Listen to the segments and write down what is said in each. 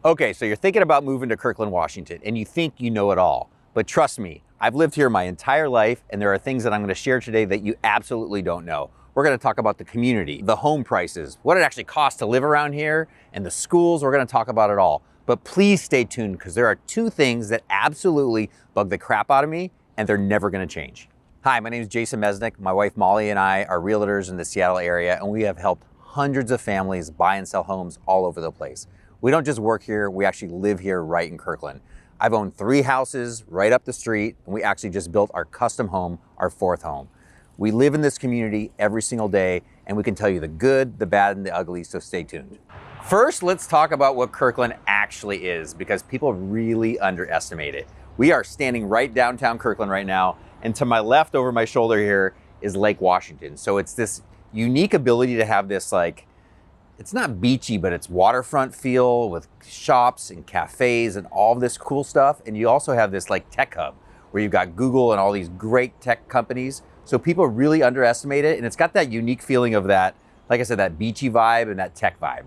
Okay, so you're thinking about moving to Kirkland, Washington, and you think you know it all. But trust me, I've lived here my entire life, and there are things that I'm gonna share today that you absolutely don't know. We're gonna talk about the community, the home prices, what it actually costs to live around here, and the schools. We're gonna talk about it all. But please stay tuned, because there are two things that absolutely bug the crap out of me, and they're never gonna change. Hi, my name is Jason Mesnick. My wife Molly and I are realtors in the Seattle area, and we have helped hundreds of families buy and sell homes all over the place. We don't just work here, we actually live here right in Kirkland. I've owned 3 houses right up the street, and we actually just built our custom home, our 4th home. We live in this community every single day, and we can tell you the good, the bad, and the ugly, so stay tuned. First, let's talk about what Kirkland actually is, because people really underestimate it. We are standing right downtown Kirkland right now, and to my left over my shoulder here is Lake Washington. So it's this unique ability to have this, like, it's not beachy, but it's waterfront feel with shops and cafes and all this cool stuff. And you also have this like tech hub where you've got Google and all these great tech companies. So people really underestimate it. And it's got that unique feeling of that, like I said, that beachy vibe and that tech vibe.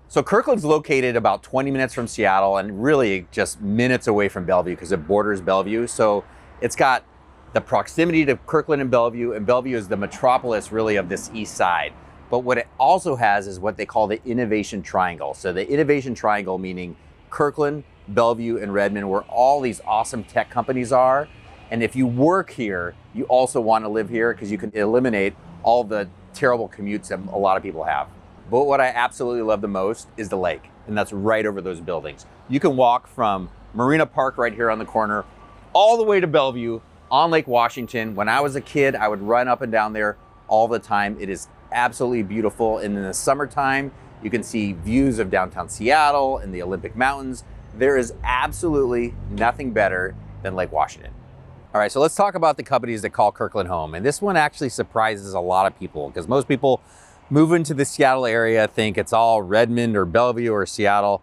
So Kirkland's located about 20 minutes from Seattle and really just minutes away from Bellevue because it borders Bellevue. So it's got the proximity to Kirkland and Bellevue is the metropolis really of this east side. But what it also has is what they call the innovation triangle. So the innovation triangle meaning Kirkland, Bellevue, and Redmond, where all these awesome tech companies are. And if you work here, you also want to live here because you can eliminate all the terrible commutes that a lot of people have. But what I absolutely love the most is the lake, and that's right over those buildings. You can walk from Marina Park right here on the corner all the way to Bellevue on Lake Washington. When I was a kid, I would run up and down there all the time. It is absolutely beautiful. And in the summertime, you can see views of downtown Seattle and the Olympic Mountains. There is absolutely nothing better than Lake Washington. All right, so let's talk about the companies that call Kirkland home. And this one actually surprises a lot of people because most people moving to the Seattle area think it's all Redmond or Bellevue or Seattle.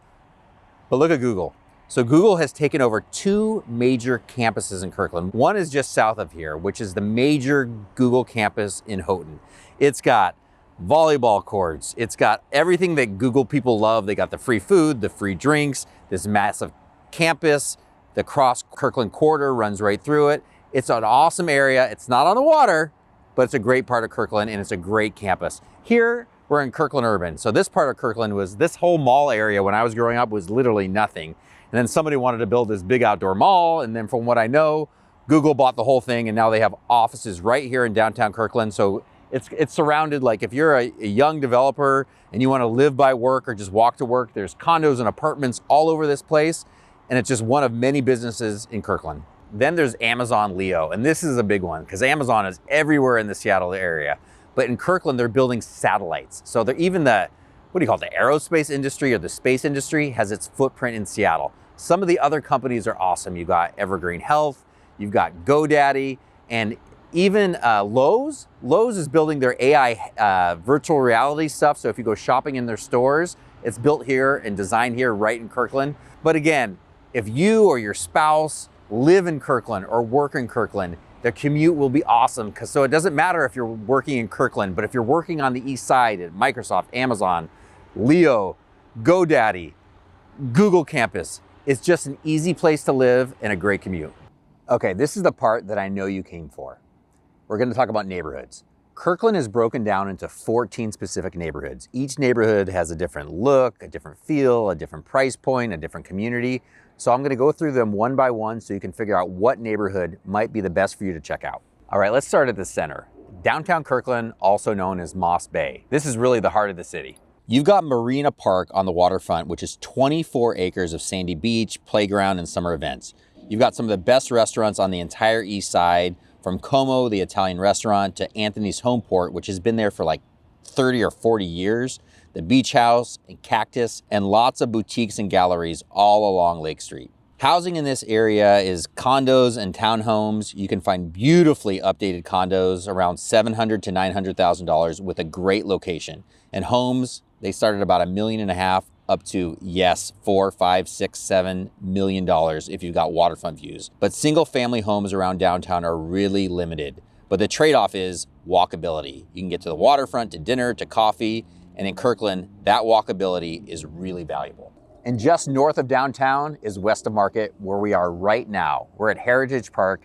But look at Google. So Google has taken over 2 major campuses in Kirkland. One is just south of here, which is the major Google campus in Houghton. It's got volleyball courts. It's got everything that Google people love. They got the free food, the free drinks, this massive campus. The Cross Kirkland corridor runs right through it. It's an awesome area. It's not on the water, but it's a great part of Kirkland and it's a great campus. Here, we're in Kirkland Urban. So this part of Kirkland was, this whole mall area when I was growing up was literally nothing. And then somebody wanted to build this big outdoor mall. And then from what I know, Google bought the whole thing and now they have offices right here in downtown Kirkland. So it's surrounded, like if you're a young developer and you want to live by work or just walk to work, there's condos and apartments all over this place. And it's just one of many businesses in Kirkland. Then there's Amazon Leo. And this is a big one because Amazon is everywhere in the Seattle area. But in Kirkland, they're building satellites. So they're even the, what do you call it, the aerospace industry or the space industry has its footprint in Seattle. Some of the other companies are awesome. You've got Evergreen Health, you've got GoDaddy, and even Lowe's. Lowe's is building their AI virtual reality stuff. So if you go shopping in their stores, it's built here and designed here right in Kirkland. But again, if you or your spouse live in Kirkland or work in Kirkland, the commute will be awesome. So it doesn't matter if you're working in Kirkland, but if you're working on the east side at Microsoft, Amazon, Leo, GoDaddy, Google campus, it's just an easy place to live and a great commute. Okay, this is the part that I know you came for. We're going to talk about neighborhoods. Kirkland is broken down into 14 specific neighborhoods. Each neighborhood has a different look, a different feel, a different price point, a different community. So I'm going to go through them one by one so you can figure out what neighborhood might be the best for you to check out. All right, let's start at the center. Downtown Kirkland, also known as Moss Bay. This is really the heart of the city. You've got Marina Park on the waterfront, which is 24 acres of sandy beach, playground, and summer events. You've got some of the best restaurants on the entire east side, from Como, the Italian restaurant, to Anthony's Home Port, which has been there for like 30 or 40 years, the Beach House and Cactus, and lots of boutiques and galleries all along Lake Street. Housing in this area is condos and townhomes. You can find beautifully updated condos around $700,000 to $900,000 with a great location. And homes, they start at about $1.5 million up to, yes, $4, $5, $6, $7 million if you've got waterfront views. But single family homes around downtown are really limited. But the trade-off is walkability. You can get to the waterfront, to dinner, to coffee, and in Kirkland, that walkability is really valuable. And just north of downtown is West of Market, where we are right now. We're at Heritage Park,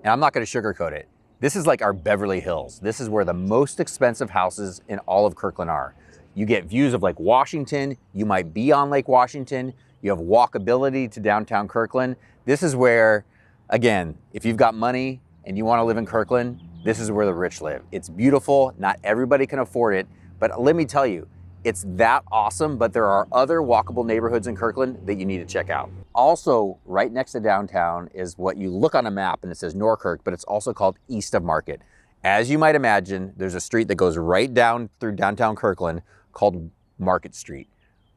and I'm not gonna sugarcoat it. This is like our Beverly Hills. This is where the most expensive houses in all of Kirkland are. You get views of Lake Washington. You might be on Lake Washington. You have walkability to downtown Kirkland. This is where, again, if you've got money and you wanna live in Kirkland, this is where the rich live. It's beautiful, not everybody can afford it, but let me tell you, it's that awesome, but there are other walkable neighborhoods in Kirkland that you need to check out. Also, right next to downtown is what you look on a map and it says Norkirk, but it's also called East of Market. As you might imagine, there's a street that goes right down through downtown Kirkland called Market Street.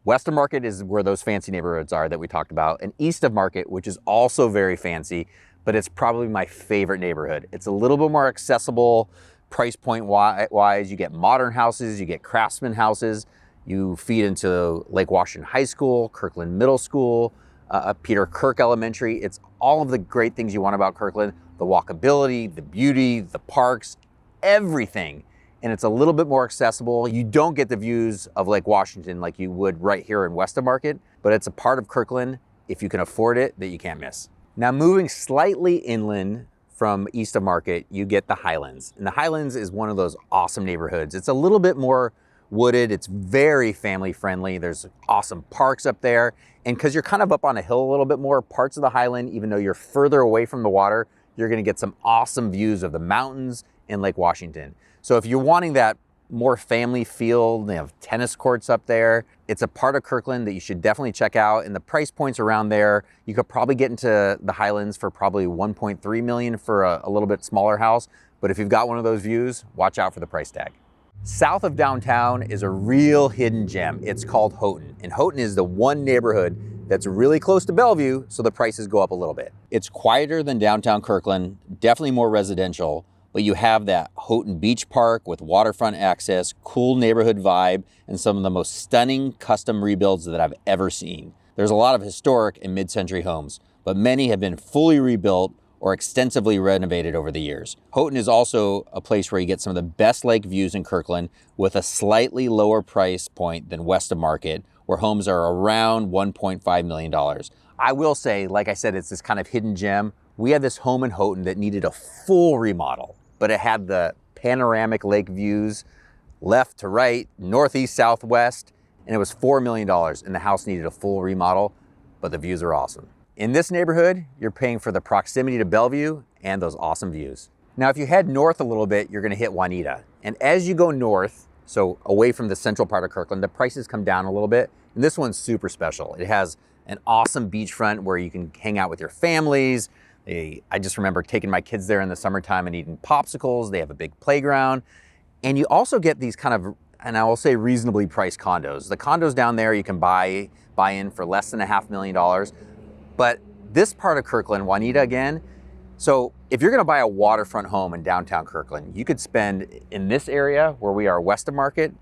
West of Market is where those fancy neighborhoods are that we talked about, and East of Market, which is also very fancy, but it's probably my favorite neighborhood. It's a little bit more accessible, price point wise. You get modern houses, you get craftsman houses, you feed into Lake Washington High School, Kirkland Middle School, Peter Kirk Elementary. It's all of the great things you want about Kirkland, the walkability, the beauty, the parks, everything. And it's a little bit more accessible. You don't get the views of Lake Washington like you would right here in West of Market, but it's a part of Kirkland, if you can afford it, that you can't miss. Now, moving slightly inland from East of Market, you get the Highlands. And the Highlands is one of those awesome neighborhoods. It's a little bit more wooded. It's very family friendly. There's awesome parks up there. And because you're kind of up on a hill a little bit more, parts of the Highland, even though you're further away from the water, you're gonna get some awesome views of the mountains and Lake Washington. So if you're wanting that more family feel, they have tennis courts up there. It's a part of Kirkland that you should definitely check out. And the price points around there, you could probably get into the Highlands for probably 1.3 million for a little bit smaller house. But if you've got one of those views, watch out for the price tag. South of downtown is a real hidden gem. It's called Houghton. And Houghton is the one neighborhood that's really close to Bellevue, so the prices go up a little bit. It's quieter than downtown Kirkland, definitely more residential, but you have that Houghton Beach Park with waterfront access, cool neighborhood vibe, and some of the most stunning custom rebuilds that I've ever seen. There's a lot of historic and mid-century homes, but many have been fully rebuilt or extensively renovated over the years. Houghton is also a place where you get some of the best lake views in Kirkland with a slightly lower price point than West of Market, where homes are around $1.5 million. I will say, like I said, it's this kind of hidden gem. We had this home in Houghton that needed a full remodel, but it had the panoramic lake views, left to right, northeast, southwest, and it was $4 million, and the house needed a full remodel, but the views are awesome. In this neighborhood, you're paying for the proximity to Bellevue and those awesome views. Now, if you head north a little bit, you're gonna hit Juanita. And as you go north, so away from the central part of Kirkland, the prices come down a little bit. And this one's super special. It has an awesome beachfront where you can hang out with your families. I just remember taking my kids there in the summertime and eating popsicles. They have a big playground. And you also get these kind of, and I will say reasonably priced condos. The condos down there you can buy in for less than $500,000. But this part of Kirkland, Juanita again, so if you're gonna buy a waterfront home in downtown Kirkland, you could spend in this area where we are West of Market,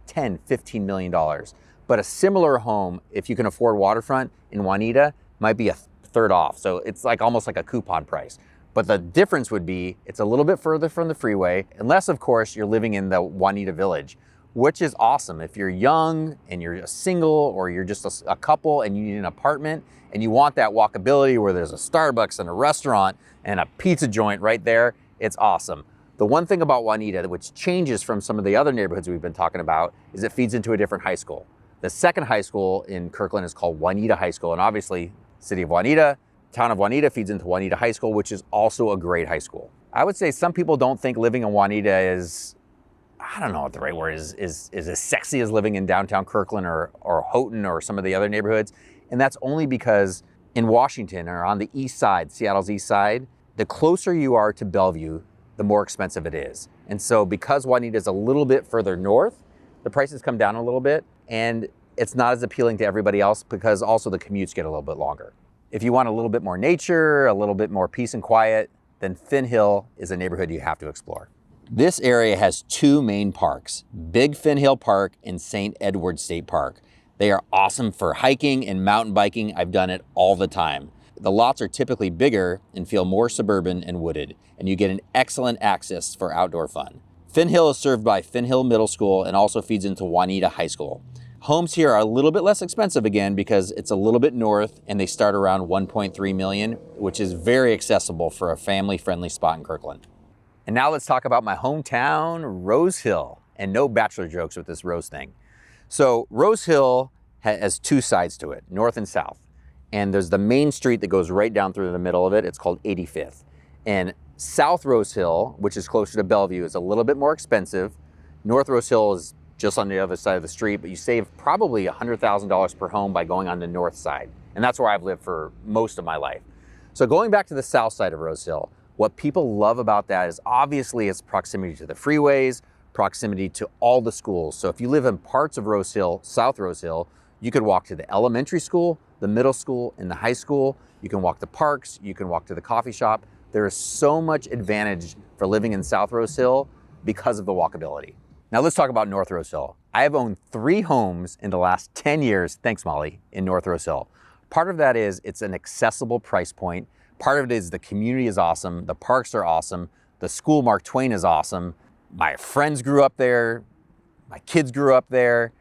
$10, $15 million. But a similar home, if you can afford waterfront in Juanita, might be a third off. So it's like almost like a coupon price. But the difference would be it's a little bit further from the freeway, unless of course you're living in the Juanita Village, which is awesome. If you're young and you're a single or you're just a couple and you need an apartment and you want that walkability where there's a Starbucks and a restaurant and a pizza joint right there, it's awesome. The one thing about Juanita, which changes from some of the other neighborhoods we've been talking about, is it feeds into a different high school. The second high school in Kirkland is called Juanita High School, and obviously City of Juanita, Town of Juanita feeds into Juanita High School, which is also a great high school. I would say some people don't think living in Juanita is, I don't know what the right word is as sexy as living in downtown Kirkland or Houghton or some of the other neighborhoods. And that's only because in Washington or on the east side, Seattle's east side, the closer you are to Bellevue, the more expensive it is. And so because Juanita is a little bit further north, the prices come down a little bit and it's not as appealing to everybody else because also the commutes get a little bit longer. If you want a little bit more nature, a little bit more peace and quiet, then Finn Hill is a neighborhood you have to explore. This area has two main parks, Big Finn Hill Park and St. Edward State Park. They are awesome for hiking and mountain biking. I've done it all the time. The lots are typically bigger and feel more suburban and wooded, and you get an excellent access for outdoor fun. Finn Hill is served by Finn Hill Middle School and also feeds into Juanita High School. Homes here are a little bit less expensive again because it's a little bit north and they start around 1.3 million, which is very accessible for a family-friendly spot in Kirkland. And now let's talk about my hometown, Rose Hill. And no bachelor jokes with this Rose thing. So Rose Hill has two sides to it, north and south. And there's the main street that goes right down through the middle of it. It's called 85th. And South Rose Hill, which is closer to Bellevue, is a little bit more expensive. North Rose Hill is just on the other side of the street, but you save probably $100,000 per home by going on the north side. And that's where I've lived for most of my life. So going back to the south side of Rose Hill, what people love about that is obviously its proximity to the freeways, proximity to all the schools. So if you live in parts of Rose Hill, South Rose Hill, you could walk to the elementary school, the middle school, and the high school. You can walk to parks, you can walk to the coffee shop. There is so much advantage for living in South Rose Hill because of the walkability. Now let's talk about North Rose Hill. I have owned 3 homes in the last 10 years, thanks Molly, in North Rose Hill. Part of that is it's an accessible price point. Part of it is the community is awesome, the parks are awesome, the school Mark Twain is awesome. My friends grew up there, my kids grew up there.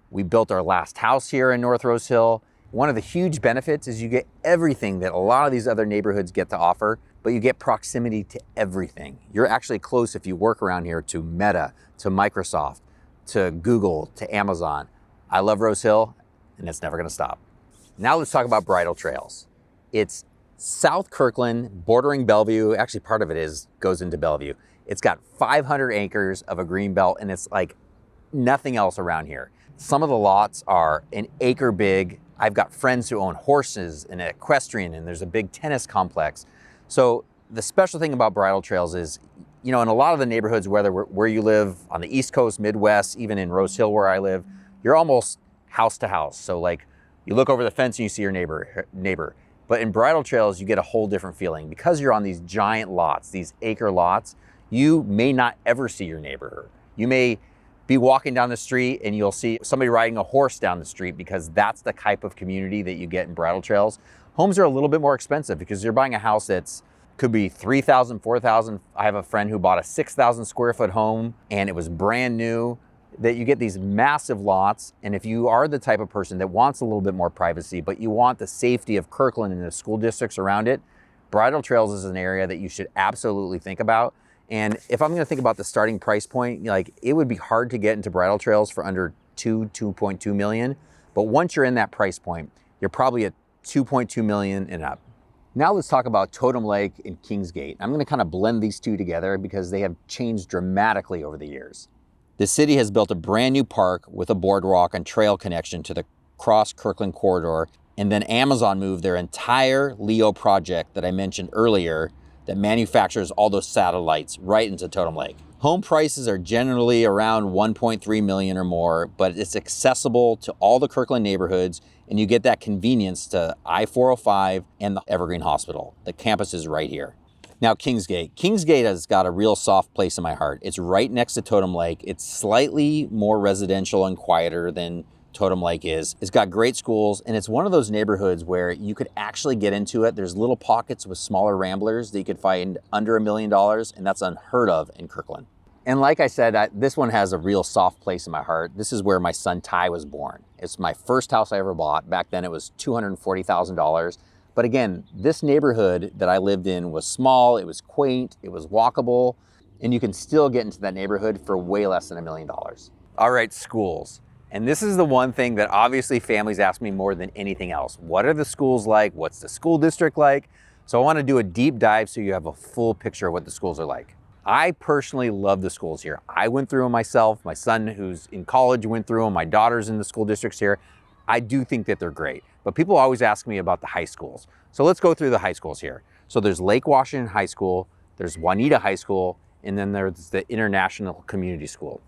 We built our last house here in North Rose Hill. One of the huge benefits is you get everything that a lot of these other neighborhoods get to offer, but you get proximity to everything. You're actually close if you work around here to Meta, to Microsoft, to Google, to Amazon. I love Rose Hill, and it's never gonna stop. Now let's talk about bridle trails. It's South Kirkland, bordering Bellevue. Actually, part of it goes into Bellevue. It's got 500 acres of a green belt, and it's like nothing else around here. Some of the lots are an acre big. I've got friends who own horses and equestrian, and there's a big tennis complex. So the special thing about bridle trails is, you know, in a lot of the neighborhoods, whether where you live on the East Coast, Midwest, even in Rose Hill where I live, you're almost house to house. So like you look over the fence and you see your neighbor. But in bridle trails, you get a whole different feeling. Because you're on these giant lots, these acre lots, you may not ever see your neighbor. You may be walking down the street and you'll see somebody riding a horse down the street because that's the type of community that you get in bridle trails. Homes are a little bit more expensive because you're buying a house that's could be 3,000, 4,000. I have a friend who bought a 6,000 square foot home and it was brand new. That you get these massive lots, and if you are the type of person that wants a little bit more privacy, but you want the safety of Kirkland and the school districts around it, bridle trails is an area that you should absolutely think about. And if I'm gonna think about the starting price point, like it would be hard to get into bridle trails for under 2.2 million. But once you're in that price point, you're probably at 2.2 million and up. Now let's talk about Totem Lake and Kingsgate. I'm gonna kind of blend these two together because they have changed dramatically over the years. The city has built a brand new park with a boardwalk and trail connection to the Cross Kirkland corridor, and then Amazon moved their entire LEO project that I mentioned earlier that manufactures all those satellites right into Totem Lake. Home prices are generally around 1.3 million or more, but it's accessible to all the Kirkland neighborhoods, and you get that convenience to I-405 and the Evergreen Hospital. The campus is right here. Now, Kingsgate. Kingsgate has got a real soft place in my heart. It's right next to Totem Lake. It's slightly more residential and quieter than Totem Lake is. It's got great schools, and it's one of those neighborhoods where you could actually get into it. There's little pockets with smaller ramblers that you could find under $1 million, and that's unheard of in Kirkland. And like I said, this one has a real soft place in my heart. This is where my son Ty was born. It's my first house I ever bought. Back then it was $240,000. But again, this neighborhood that I lived in was small, it was quaint, it was walkable, and you can still get into that neighborhood for way less than $1 million. All right, schools. And this is the one thing that obviously families ask me more than anything else. What are the schools like? What's the school district like? So I want to do a deep dive so you have a full picture of what the schools are like. I personally love the schools here. I went through them myself. My son who's in college went through them. My daughter's in the school districts here. I do think that they're great, but people always ask me about the high schools. So let's go through the high schools here. So there's Lake Washington High School, there's Juanita High School, and then there's the International Community School.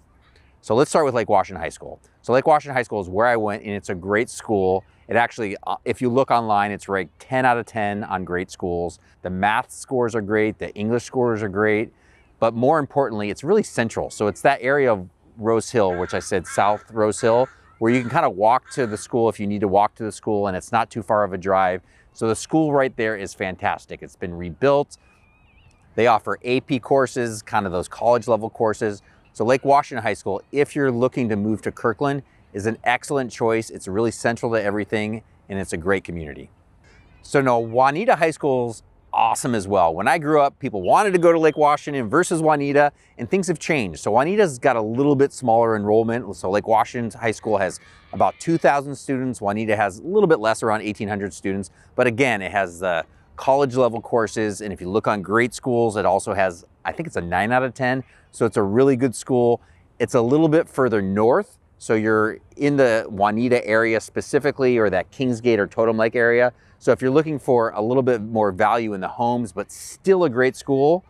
So let's start with Lake Washington High School. So Lake Washington High School is where I went, and it's a great school. It actually, if you look online, it's ranked 10 out of 10 on great schools. The math scores are great, the English scores are great, but more importantly, it's really central. So it's that area of Rose Hill, which I said South Rose Hill, where you can kind of walk to the school if you need to walk to the school, and it's not too far of a drive. So the school right there is fantastic. It's been rebuilt. They offer AP courses, kind of those college level courses. So Lake Washington High School, if you're looking to move to Kirkland, is an excellent choice. It's really central to everything, and it's a great community. So no, Juanita High School's awesome as well. When I grew up, people wanted to go to Lake Washington versus Juanita, and things have changed. So Juanita's got a little bit smaller enrollment. So Lake Washington High School has about 2,000 students. Juanita has a little bit less, around 1,800 students. But again, it has the college level courses. And if you look on great schools, it also has, I think it's a 9 out of 10. So it's a really good school. It's a little bit further north. So you're in the Juanita area specifically, or that Kingsgate or Totem Lake area. So if you're looking for a little bit more value in the homes, but still a great school,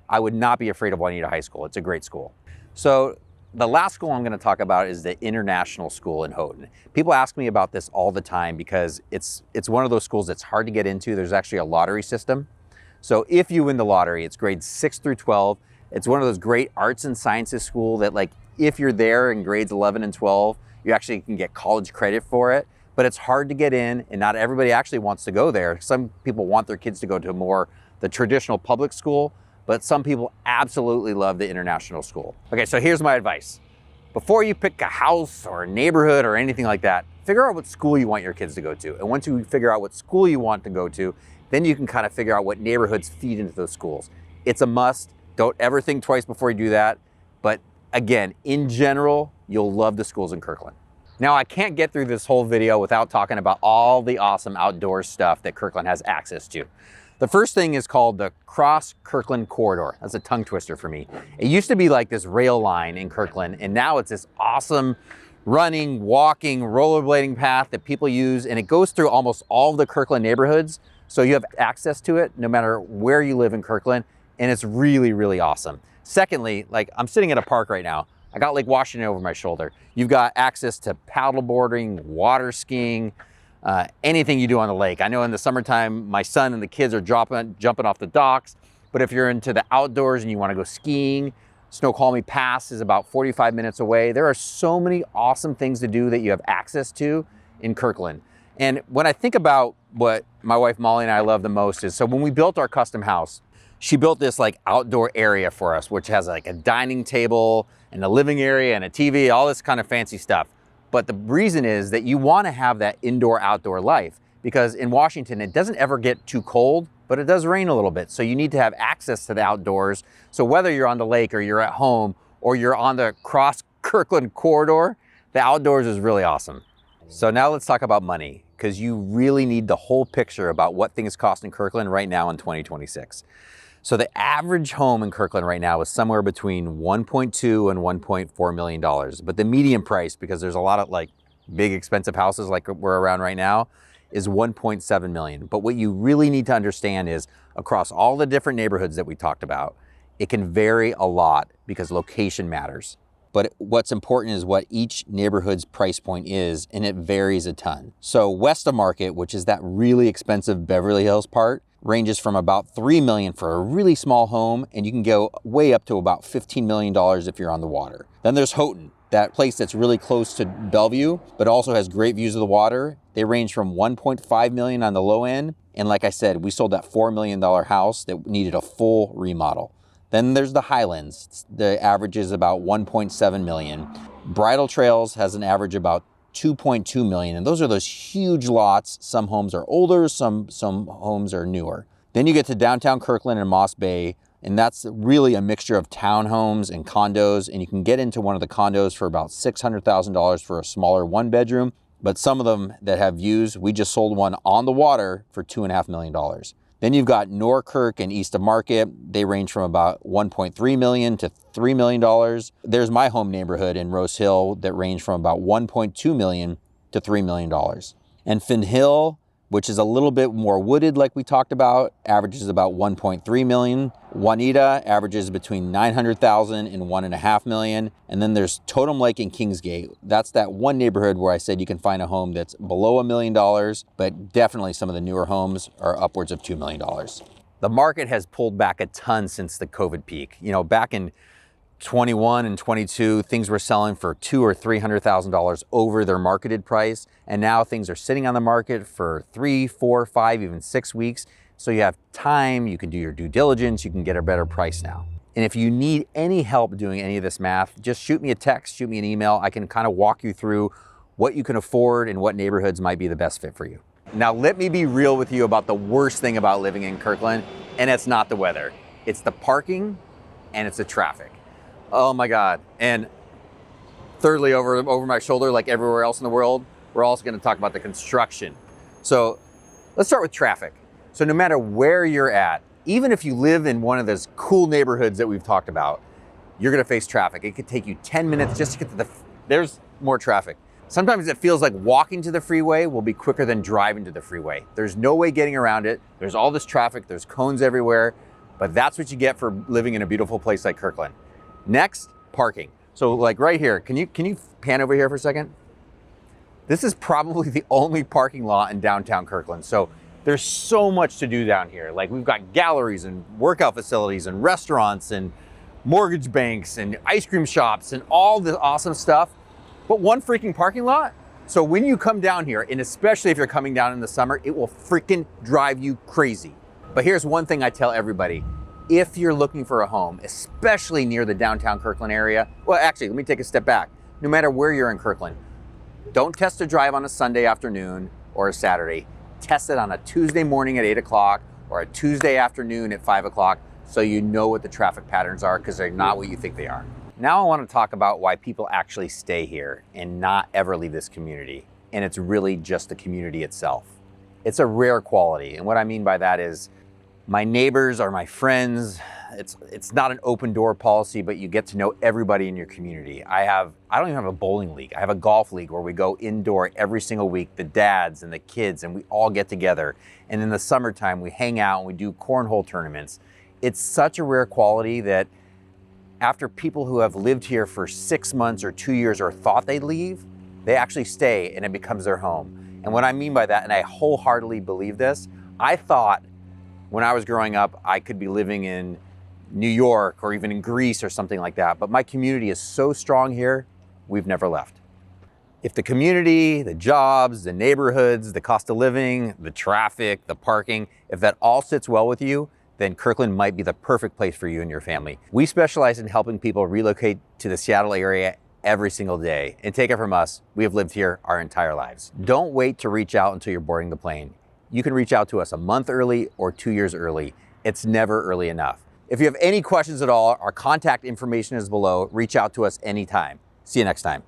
I would not be afraid of Juanita High School. It's a great school. So the last school I'm going to talk about is the International School in Houghton. People ask me about this all the time because it's one of those schools that's hard to get into. There's actually a lottery system. So if you win the lottery, it's grades 6 through 12. It's one of those great arts and sciences school that, like, if you're there in grades 11 and 12, you actually can get college credit for it. But it's hard to get in, and not everybody actually wants to go there. Some people want their kids to go to more the traditional public school, but some people absolutely love the international school. Okay, so here's my advice. Before you pick a house or a neighborhood or anything like that, figure out what school you want your kids to go to. And once you figure out what school you want to go to, then you can kind of figure out what neighborhoods feed into those schools. It's a must. Don't ever think twice before you do that. But again, in general, you'll love the schools in Kirkland. Now, I can't get through this whole video without talking about all the awesome outdoor stuff that Kirkland has access to. The first thing is called the Cross Kirkland Corridor. That's a tongue twister for me. It used to be like this rail line in Kirkland, and now it's this awesome running, walking, rollerblading path that people use, and it goes through almost all of the Kirkland neighborhoods. So you have access to it no matter where you live in Kirkland, and it's really, really awesome. Secondly, like, I'm sitting at a park right now. I got Lake Washington over my shoulder. You've got access to paddleboarding, water skiing, anything you do on the lake. I know in the summertime, my son and the kids are jumping off the docks, but if you're into the outdoors and you wanna go skiing, Snoqualmie Pass is about 45 minutes away. There are so many awesome things to do that you have access to in Kirkland. And when I think about what my wife Molly and I love the most is, so when we built our custom house, she built this like outdoor area for us, which has like a dining table and a living area and a TV, all this kind of fancy stuff. But the reason is that you want to have that indoor-outdoor life, because in Washington, it doesn't ever get too cold, but it does rain a little bit. So you need to have access to the outdoors. So whether you're on the lake or you're at home or you're on the Cross Kirkland Corridor, the outdoors is really awesome. So now let's talk about money, because you really need the whole picture about what things cost in Kirkland right now in 2026. So the average home in Kirkland right now is somewhere between $1.2 and $1.4 million. But the median price, because there's a lot of like big expensive houses like we're around right now, is $1.7 million. But what you really need to understand is across all the different neighborhoods that we talked about, it can vary a lot because location matters. But what's important is what each neighborhood's price point is, and it varies a ton. So west of Market, which is that really expensive Beverly Hills part, ranges from about $3 million for a really small home, and you can go way up to about $15 million if you're on the water. Then there's Houghton, that place that's really close to Bellevue, but also has great views of the water. They range from $1.5 million on the low end, and like I said, we sold that $4 million house that needed a full remodel. Then there's the Highlands. The average is about $1.7 million. Bridal Trails has an average about $2.2 million, and those are those huge lots. Some homes are older, some homes are newer. Then you get to downtown Kirkland and Moss Bay, and that's really a mixture of townhomes and condos, and you can get into one of the condos for about $600,000 for a smaller one bedroom, but some of them that have views, we just sold one on the water for $2.5 million. Then you've got Norkirk and East of Market. They range from about $1.3 million to $3 million. There's my home neighborhood in Rose Hill that range from about $1.2 million to $3 million. And Finn Hill, which is a little bit more wooded like we talked about, averages about $1.3 million. Juanita averages between $900,000 and $1.5 million. And then there's Totem Lake and Kingsgate. That's that one neighborhood where I said you can find a home that's below $1 million, but definitely some of the newer homes are upwards of $2 million. The market has pulled back a ton since the COVID peak. You know, back in 21 and 22, things were selling for $200,000 or $300,000 over their marketed price. And now things are sitting on the market for 3, 4, 5, even 6 weeks. So you have time, you can do your due diligence, you can get a better price now. And if you need any help doing any of this math, just shoot me a text, shoot me an email. I can kind of walk you through what you can afford, and what neighborhoods might be the best fit for you. Now, let me be real with you about the worst thing about living in Kirkland, and it's not the weather. It's the parking and it's the traffic. Oh my God. And thirdly, over my shoulder, like everywhere else in the world, we're also going to talk about the construction. So let's start with traffic. So no matter where you're at, even if you live in one of those cool neighborhoods that we've talked about, you're going to face traffic. It could take you 10 minutes just to get to there's more traffic. Sometimes it feels like walking to the freeway will be quicker than driving to the freeway. There's no way getting around it. There's all this traffic, there's cones everywhere, but that's what you get for living in a beautiful place like Kirkland. Next, parking. So like right here, can you pan over here for a second? This is probably the only parking lot in downtown Kirkland. So there's so much to do down here. Like we've got galleries and workout facilities and restaurants and mortgage banks and ice cream shops and all the awesome stuff, but one freaking parking lot. So when you come down here, and especially if you're coming down in the summer, it will freaking drive you crazy. But here's one thing I tell everybody. If you're looking for a home, especially near the downtown Kirkland area, well, actually, let me take a step back. No matter where you're in Kirkland, don't test a drive on a Sunday afternoon or a Saturday. Test it on a Tuesday morning at 8 o'clock or a Tuesday afternoon at 5 o'clock so you know what the traffic patterns are, because they're not what you think they are. Now I want to talk about why people actually stay here and not ever leave this community. And it's really just the community itself. It's a rare quality. And what I mean by that is my neighbors are my friends. It's not an open door policy, but you get to know everybody in your community. I don't even have a bowling league. I have a golf league where we go indoor every single week, the dads and the kids, and we all get together. And in the summertime, we hang out and we do cornhole tournaments. It's such a rare quality that after people who have lived here for 6 months or 2 years or thought they'd leave, they actually stay and it becomes their home. And what I mean by that, and I wholeheartedly believe this, I thought when I was growing up, I could be living in New York or even in Greece or something like that. But my community is so strong here, we've never left. If the community, the jobs, the neighborhoods, the cost of living, the traffic, the parking, if that all sits well with you, then Kirkland might be the perfect place for you and your family. We specialize in helping people relocate to the Seattle area every single day. And take it from us, we have lived here our entire lives. Don't wait to reach out until you're boarding the plane. You can reach out to us a month early or 2 years early. It's never early enough. If you have any questions at all, our contact information is below. Reach out to us anytime. See you next time.